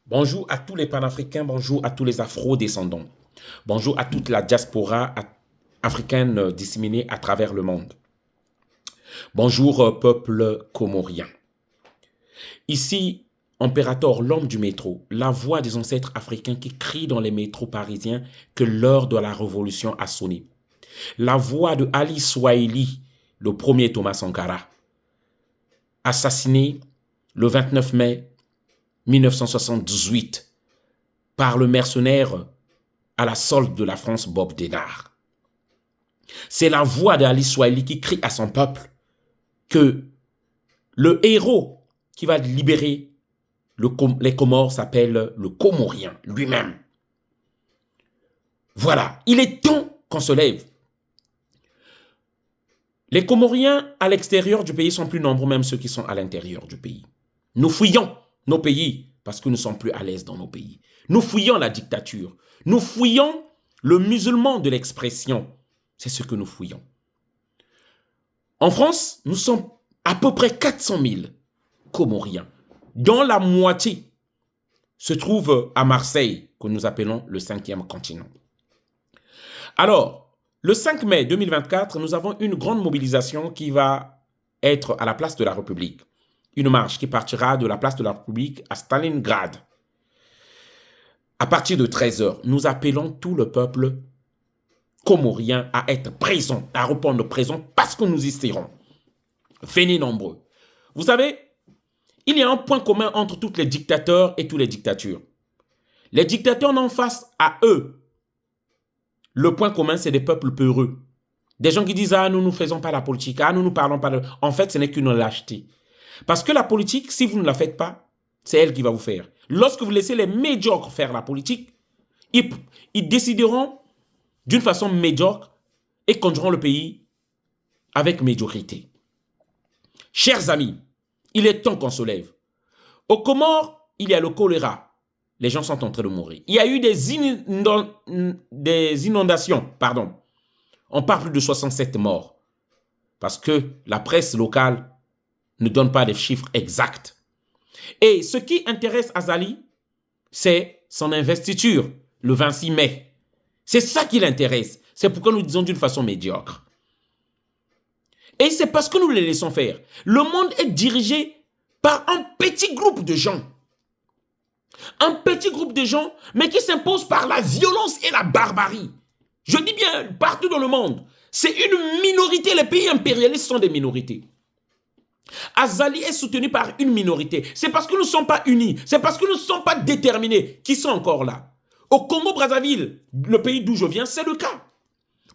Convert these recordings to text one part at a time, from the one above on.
Bonjour à tous les panafricains, bonjour à tous les afro-descendants. Bonjour à toute la diaspora africaine disséminée à travers le monde. Bonjour peuple comorien. Ici, Impérator, l'homme du métro, la voix des ancêtres africains qui crient dans les métros parisiens que l'heure de la révolution a sonné. La voix de Ali Swahili, le premier Thomas Sankara, assassiné le 29 mai 1978 par le mercenaire à la solde de la France Bob Denard. C'est la voix d'Ali Swahili qui crie à son peuple que le héros qui va libérer les Comores s'appelle le Comorien lui-même. Voilà, il est temps qu'on se lève. Les Comoriens à l'extérieur du pays sont plus nombreux, même ceux qui sont à l'intérieur du pays. Nous fuyons nos pays parce que nous ne sommes plus à l'aise dans nos pays. Nous fuyons la dictature. Nous fuyons le musulman de l'expression. C'est ce que nous fuyons. En France, nous sommes à peu près 400 000 Comoriens, dont la moitié se trouve à Marseille, que nous appelons le 5e continent. Alors, le 5 mai 2024, nous avons une grande mobilisation qui va être à la place de la République. Une marche qui partira de la place de la République à Stalingrad. À partir de 13 h, nous appelons tout le peuple comorien à être présent, à répondre présent parce que nous y serons. Venez nombreux. Vous savez, il y a un point commun entre tous les dictateurs et toutes les dictatures. Les dictateurs n'ont face à eux. Le point commun, c'est des peuples peureux. Des gens qui disent « Ah, nous ne faisons pas la politique. Ah, nous ne parlons pas de... » En fait, ce n'est qu'une lâcheté. Parce que la politique, si vous ne la faites pas, c'est elle qui va vous faire. Lorsque vous laissez les médiocres faire la politique, ils décideront d'une façon médiocre et conduiront le pays avec médiocrité. Chers amis, il est temps qu'on se lève. Aux Comores, il y a le choléra. Les gens sont en train de mourir. Il y a eu des inondations, pardon. On parle plus de 67 morts. Parce que la presse locale ne donne pas des chiffres exacts. Et ce qui intéresse Azali, c'est son investiture, le 26 mai. C'est ça qui l'intéresse. C'est pourquoi nous disons d'une façon médiocre. Et c'est parce que nous les laissons faire. Le monde est dirigé par un petit groupe de gens. Un petit groupe de gens, mais qui s'impose par la violence et la barbarie. Je dis bien partout dans le monde. C'est une minorité. Les pays impérialistes sont des minorités. Azali est soutenu par une minorité. C'est parce que nous ne sommes pas unis. C'est parce que nous ne sommes pas déterminés. Qui sont encore là? Au Congo-Brazzaville, le pays d'où je viens, c'est le cas.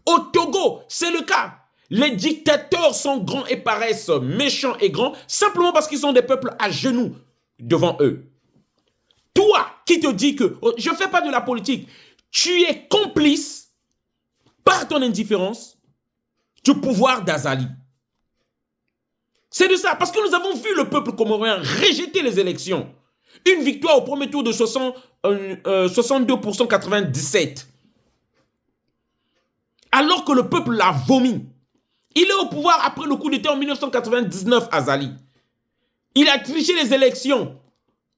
Au Togo, c'est le cas. Les dictateurs sont grands et paraissent méchants et grands simplement parce qu'ils sont des peuples à genoux devant eux. Toi qui te dis que je ne fais pas de la politique, tu es complice par ton indifférence du pouvoir d'Azali. C'est de ça, parce que nous avons vu le peuple comorien rejeter les élections. Une victoire au premier tour de 62% 97. Alors que le peuple l'a vomi. Il est au pouvoir après le coup d'État en 1999, Azali. Il a triché les élections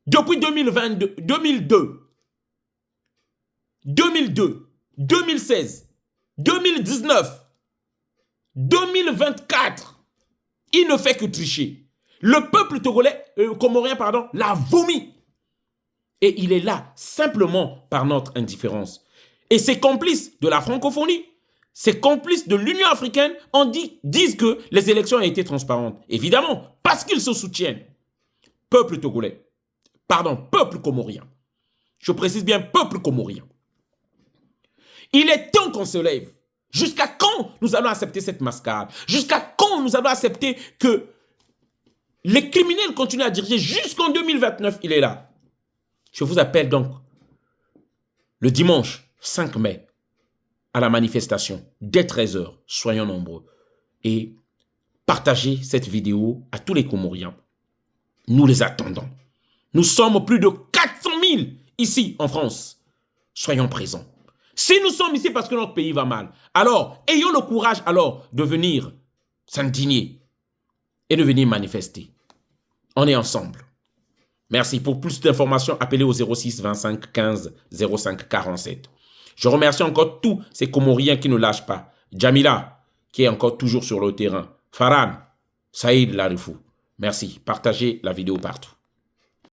depuis 2022, 2002, 2002, 2016, 2019, 2024. Il ne fait que tricher. Le peuple togolais, comorien, pardon, l'a vomi. Et il est là simplement par notre indifférence. Et ses complices de la francophonie, ces complices de l'Union africaine disent que les élections ont été transparentes. Évidemment, parce qu'ils se soutiennent. Peuple togolais. Pardon, peuple comorien. Je précise bien peuple comorien. Il est temps qu'on se lève. Jusqu'à quand nous allons accepter cette mascarade? Jusqu'à quand nous allons accepter que les criminels continuent à diriger? Jusqu'en 2029, il est là. Je vous appelle donc le dimanche 5 mai à la manifestation, dès 13 h. Soyons nombreux. Et partagez cette vidéo à tous les Comoriens. Nous les attendons. Nous sommes plus de 400 000 ici en France. Soyons présents. Si nous sommes ici parce que notre pays va mal, alors ayons le courage alors de venir s'indigner et de venir manifester. On est ensemble. Merci. Pour plus d'informations, appelez au 06 25 15 05 47. Je remercie encore tous ces Comoriens qui ne lâchent pas. Jamila, qui est encore toujours sur le terrain. Farhan, Saïd Larifou. Merci. Partagez la vidéo partout.